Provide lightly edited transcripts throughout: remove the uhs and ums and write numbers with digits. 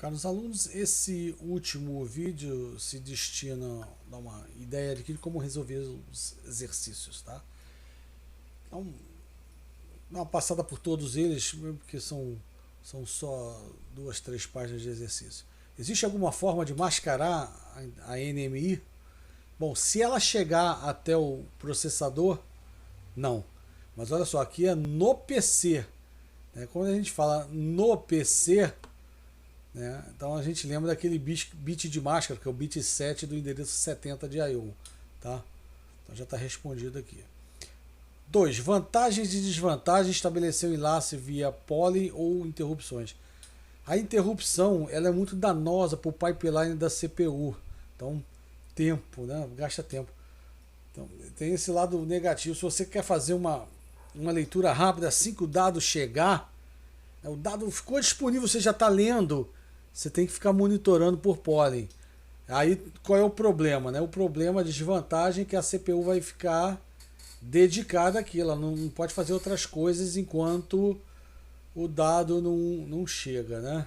Caros alunos, esse último vídeo se destina a dar uma ideia de como resolver os exercícios, tá? Então, dá uma passada por todos eles, porque são só 2, 3 páginas de exercício. Existe alguma forma de mascarar a NMI? Bom, se ela chegar até o processador, não. Mas olha só, aqui é no PC. Né? Quando a gente fala no PC, né? Então a gente lembra daquele bit de máscara, que é o bit 7 do endereço 70 de I/O. Tá? Então já está respondido aqui. 2. Vantagens e desvantagens de estabelecer um enlace via poly ou interrupções. A interrupção ela é muito danosa para o pipeline da CPU. Então, tempo, né? Gasta tempo. Então, tem esse lado negativo. Se você quer fazer uma leitura rápida, assim que o dado chegar, o dado ficou disponível, você já está lendo, você tem que ficar monitorando por poly. Aí qual é o problema? Né? O problema, a desvantagem é que a CPU vai ficar dedicada àquilo, ela não pode fazer outras coisas enquanto o dado não chega, né?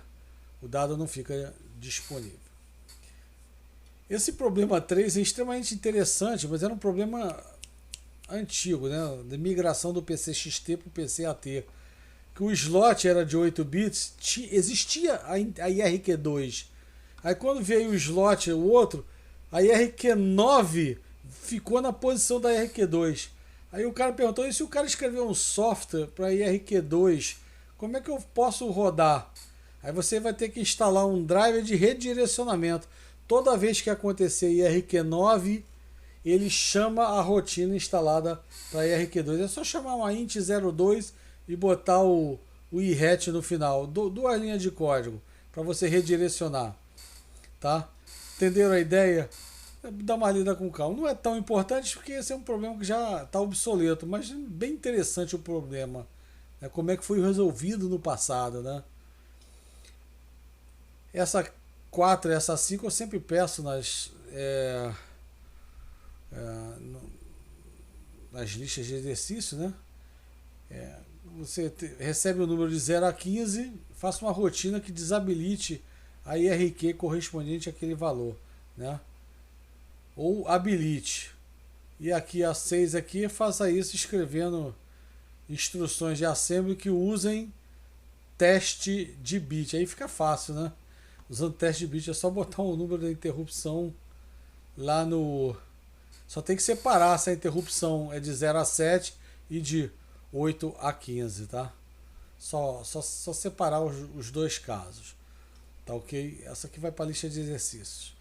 O dado não fica disponível. Esse problema 3 é extremamente interessante, mas era um problema antigo, né? De migração do PCXT para o PCAT. Que o slot era de 8 bits, existia a IRQ2. Aí quando veio o slot, o outro, a IRQ9 ficou na posição da IRQ2. Aí o cara perguntou, e se o cara escrever um software para IRQ2, como é que eu posso rodar? Aí você vai ter que instalar um driver de redirecionamento. Toda vez que acontecer IRQ9, ele chama a rotina instalada para IRQ2. É só chamar uma int02 e botar o IRET no final. Duas linhas de código para você redirecionar. Tá? Entenderam a ideia? Dá uma lida com calma. Não é tão importante porque esse é um problema que já está obsoleto, mas é bem interessante o problema. Né? Como é que foi resolvido no passado. Né? Essa 4 e essa 5 eu sempre peço nas listas de exercício, né? Você recebe o número de 0 a 15, faça uma rotina que desabilite a IRQ correspondente àquele valor, né? Ou habilite. E aqui a 6 aqui, faça isso escrevendo instruções de assembly que usem teste de bit. Aí fica fácil, né? Usando teste de bit é só botar o número da interrupção lá no... Só tem que separar se a interrupção é de 0 a 7 e de 8 a 15, tá? Só separar os dois casos. Tá ok? Essa aqui vai para a lista de exercícios.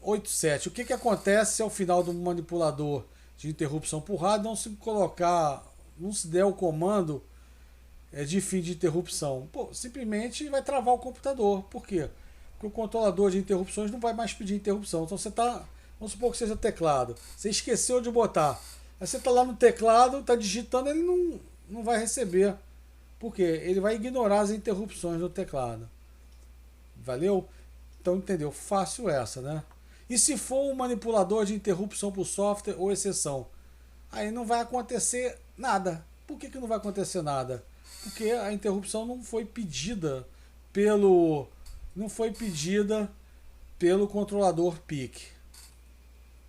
8.7. O que acontece se ao final do manipulador de interrupção por rádio não se der o comando de fim de interrupção? Pô, simplesmente vai travar o computador. Por quê? Porque o controlador de interrupções não vai mais pedir interrupção. Então você está, vamos supor que seja teclado, você esqueceu de botar. Aí você está lá no teclado, está digitando, ele não vai receber. Por quê? Ele vai ignorar as interrupções do teclado. Valeu? Então entendeu? Fácil essa, né? E se for um manipulador de interrupção por software ou exceção? Aí não vai acontecer nada. Por que não vai acontecer nada? Porque a interrupção não foi pedida pelo controlador PIC.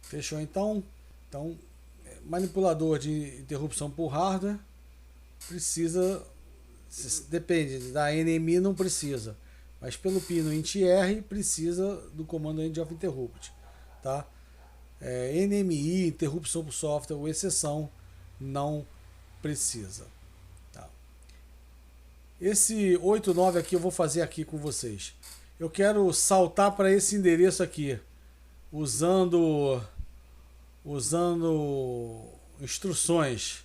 Fechou então? Então, manipulador de interrupção por hardware precisa, depende, da NMI não precisa, mas pelo pino int_r precisa do comando end of interrupt, tá? NMI, interrupção por software ou exceção, não precisa. Tá? Esse 8.9 aqui eu vou fazer aqui com vocês. Eu quero saltar para esse endereço aqui, usando instruções,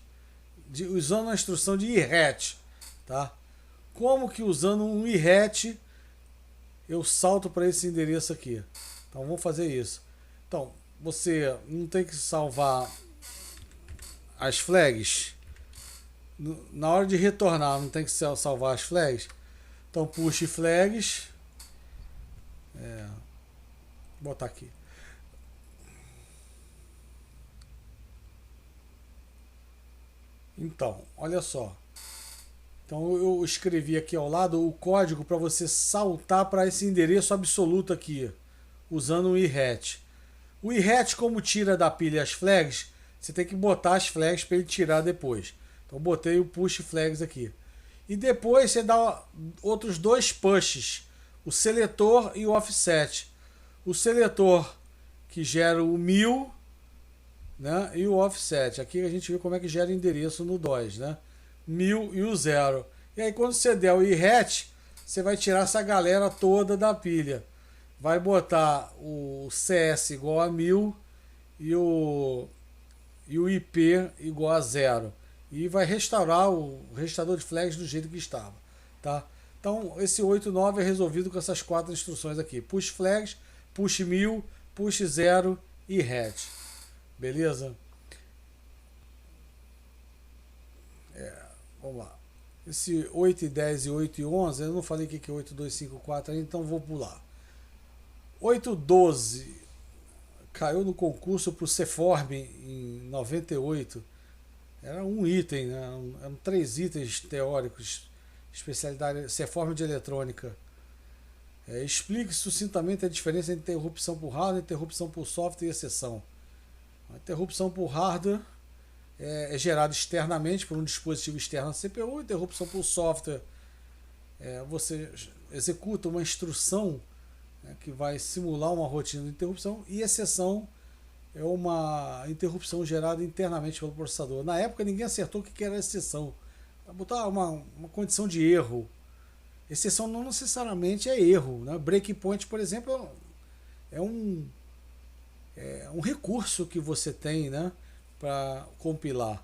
usando a instrução de IRET, tá? Como que usando um IRET eu salto para esse endereço aqui? Então vamos fazer isso. Então você não tem que salvar as flags na hora de retornar, não tem que salvar as flags. Então push flags, vou botar aqui. Então, olha só. Então eu escrevi aqui ao lado o código para você saltar para esse endereço absoluto aqui, usando o IRET. O IRET, como tira da pilha as flags, você tem que botar as flags para ele tirar depois. Então eu botei o push flags aqui. E depois você dá outros dois pushes, o seletor e o offset. O seletor que gera o 1000, né, e o offset. Aqui a gente vê como é que gera endereço no DOS, né? 1000 e o 0. E aí quando você der o IRET, você vai tirar essa galera toda da pilha. Vai botar o CS igual a 1000 e o IP igual a 0. E vai restaurar o restaurador de flags do jeito que estava, tá? Então esse 8.9 é resolvido com essas quatro instruções aqui: push flags, push 1000, push 0 e ret. Beleza? Vamos lá. Esse 8 e 10 e 8 e 11, eu não falei o que é 8, 2, 5, 4 ainda, então vou pular. 8, 12 caiu no concurso para o Ceform em 98. Era um item, né? Eram 3 itens teóricos, especialidade Ceform de eletrônica. Explique sucintamente a diferença entre interrupção por hardware, interrupção por software e exceção. A interrupção por hardware é gerada externamente por um dispositivo externo à CPU. A interrupção por software você executa uma instrução, né, que vai simular uma rotina de interrupção, e exceção é uma interrupção gerada internamente pelo processador. Na época ninguém acertou o que era exceção. Botar uma condição de erro. Exceção não necessariamente é erro, né? Breakpoint, por exemplo, é um recurso que você tem, né, para compilar.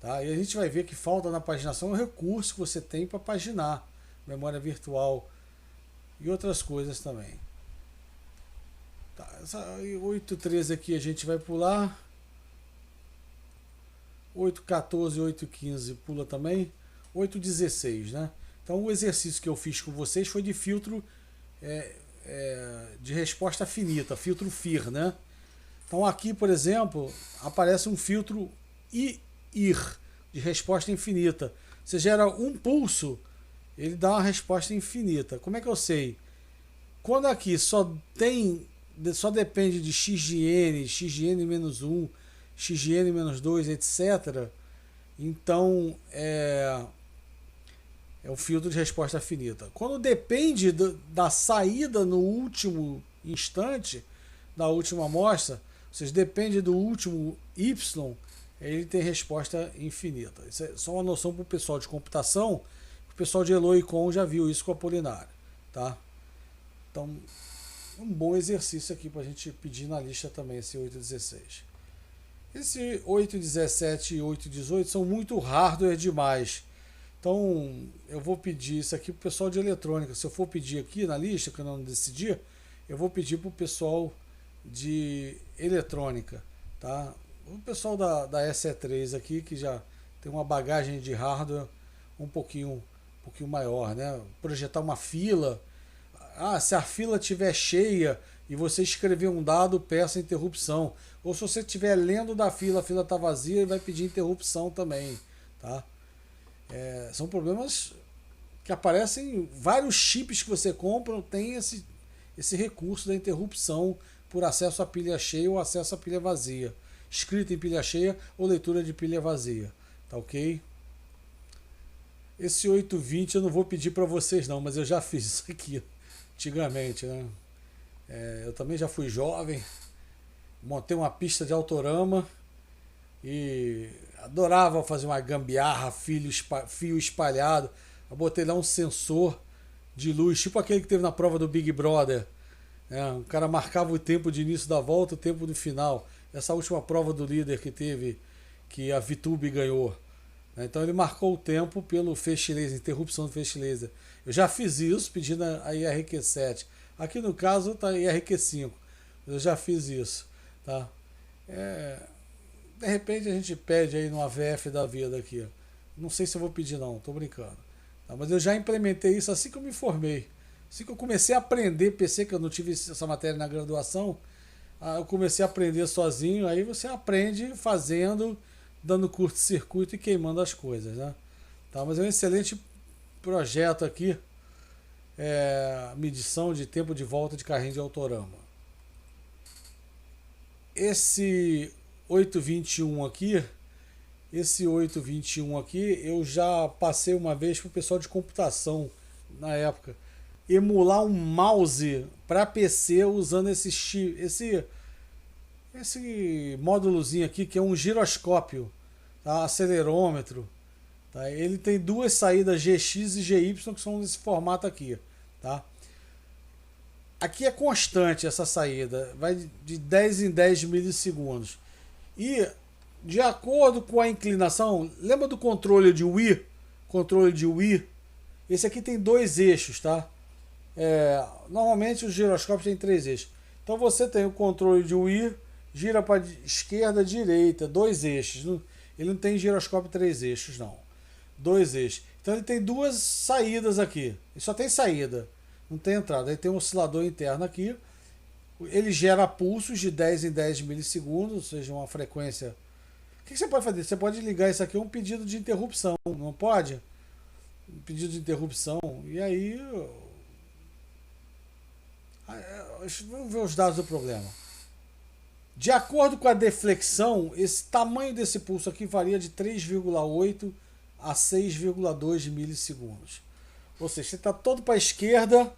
Tá? E a gente vai ver que falta na paginação um recurso que você tem para paginar, memória virtual e outras coisas também. Tá, essa 8.13 aqui a gente vai pular. 8.14 e 8.15 pula também. 8.16, né? Então o exercício que eu fiz com vocês foi de filtro de resposta finita, filtro FIR, né? Então aqui, por exemplo, aparece um filtro IR, de resposta infinita. Você gera um pulso, ele dá uma resposta infinita. Como é que eu sei? Quando aqui só depende de x de n, x de n-1, x de n-2, etc., então é o filtro de resposta finita. Quando depende da saída no último instante, da última amostra, ou seja, depende do último y, ele tem resposta infinita. Isso é só uma noção para o pessoal de computação. O pessoal de Elo e Com já viu isso com a Polinária, tá? Então, um bom exercício aqui para a gente pedir na lista também, esse 8.16. Esse 8.17 e 8.18 são muito hardware demais. Então, eu vou pedir isso aqui para o pessoal de eletrônica. Se eu for pedir aqui na lista, que eu não decidi, eu vou pedir para o pessoal de eletrônica, tá? O pessoal da SE3 aqui, que já tem uma bagagem de hardware um pouquinho maior, né? Projetar uma fila. Se a fila estiver cheia e você escrever um dado, peça interrupção. Ou se você estiver lendo da fila, a fila está vazia, e vai pedir interrupção também, tá? São problemas que aparecem. Vários chips que você compra tem esse recurso da interrupção por acesso à pilha cheia ou acesso à pilha vazia. Escrita em pilha cheia ou leitura de pilha vazia. Tá ok? Esse 8.20 eu não vou pedir para vocês não, mas eu já fiz isso aqui antigamente, né? Eu também já fui jovem, montei uma pista de autorama e adorava fazer uma gambiarra, fio espalhado. Eu botei lá um sensor de luz, tipo aquele que teve na prova do Big Brother. O cara marcava o tempo de início da volta, o tempo do final. Essa última prova do líder que teve, que a VTube ganhou. Então ele marcou o tempo pelo feixe laser, interrupção do feixe laser. Eu já fiz isso pedindo a IRQ7. Aqui no caso está IRQ5. Eu já fiz isso. Tá? De repente a gente pede aí no AVF da vida aqui. Não sei se eu vou pedir não, estou brincando. Tá? Mas eu já implementei isso assim que eu me formei. Assim que eu comecei a aprender PC, que eu não tive essa matéria na graduação, eu comecei a aprender sozinho. Aí você aprende fazendo, dando curto-circuito e queimando as coisas, né? Tá? Mas é um excelente projeto aqui, medição de tempo de volta de carrinho de autorama. Esse 821 aqui, eu já passei uma vez para o pessoal de computação na época emular um mouse para PC usando esse módulozinho aqui que é um giroscópio, tá? Acelerômetro, tá? Ele tem duas saídas GX e GY que são desse formato aqui, tá? Aqui é constante essa saída, vai de 10 em 10 milissegundos. E de acordo com a inclinação, lembra do controle de Wii? Controle de Wii? Esse aqui tem 2 eixos, tá? Normalmente os giroscópios têm 3 eixos. Então você tem o controle de Wii, gira para esquerda, direita, 2 eixos. Ele não tem giroscópio 3 eixos, não. 2 eixos. Então ele tem 2 saídas aqui. Ele só tem saída. Não tem entrada. Aí tem um oscilador interno aqui. Ele gera pulsos de 10 em 10 milissegundos, ou seja, uma frequência. O que você pode fazer? Você pode ligar isso aqui a um pedido de interrupção, não pode? Um pedido de interrupção. E aí. Vamos ver os dados do problema. De acordo com a deflexão, esse tamanho desse pulso aqui varia de 3,8 a 6,2 milissegundos. Ou seja, você está todo para a esquerda,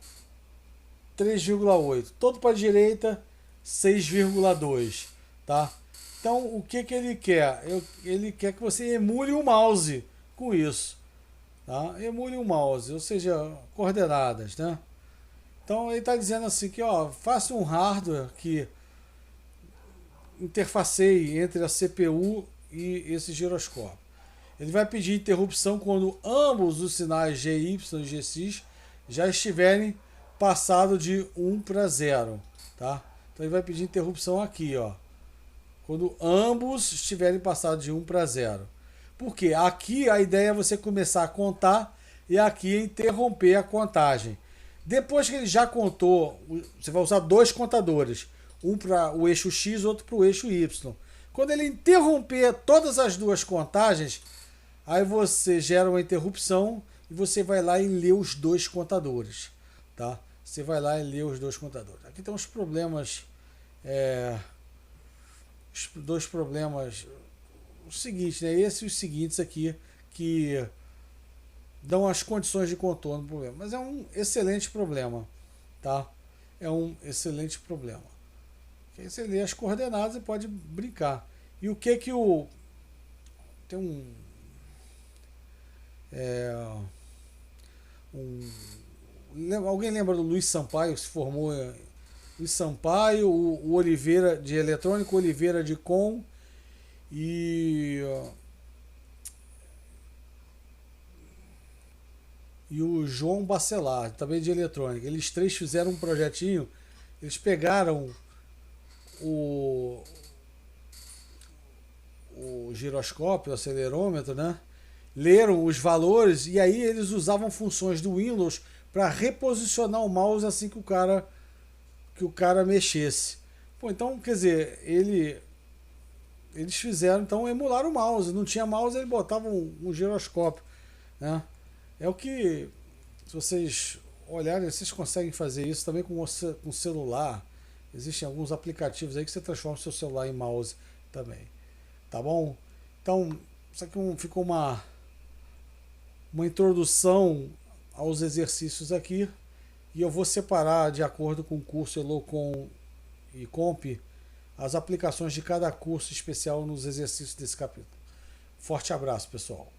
3,8. Todo para a direita, 6,2. Tá? Então, o que ele quer? Ele quer que você emule o mouse com isso. Tá? Emule o mouse, ou seja, coordenadas. Né? Então, ele está dizendo assim que faça um hardware que interfaceie entre a CPU e esse giroscópio. Ele vai pedir interrupção quando ambos os sinais GY e GX já estiverem passado de 1 para 0. Tá? Então ele vai pedir interrupção aqui, quando ambos estiverem passados de 1 para 0. Porque aqui a ideia é você começar a contar e aqui é interromper a contagem. Depois que ele já contou, você vai usar 2 contadores. Um para o eixo X, outro para o eixo Y. Quando ele interromper todas as 2 contagens, aí você gera uma interrupção e você vai lá e lê os 2 contadores. Tá? Você vai lá e lê os 2 contadores. Aqui tem uns problemas. Os 2 problemas. O seguinte, né? Esses e os seguintes aqui que dão as condições de contorno do problema. Mas é um excelente problema. Tá? É um excelente problema. Aí você lê as coordenadas e pode brincar. E o que o. Tem alguém lembra do Luiz Sampaio, que se formou Luiz Sampaio, o Oliveira de eletrônica, o Oliveira de com e o João Bacelar, também de eletrônica. Eles 3 fizeram um projetinho, eles pegaram o giroscópio, o acelerômetro, né? Leram os valores e aí eles usavam funções do Windows para reposicionar o mouse assim que o cara mexesse. Pô, então, quer dizer, eles fizeram, então, emular o mouse. Não tinha mouse, ele botava um giroscópio, né? É o que, se vocês olharem, vocês conseguem fazer isso também com celular. Existem alguns aplicativos aí que você transforma o seu celular em mouse também. Tá bom? Então, isso aqui ficou uma introdução aos exercícios aqui. E eu vou separar, de acordo com o curso Elocom e Comp, as aplicações de cada curso especial nos exercícios desse capítulo. Forte abraço, pessoal.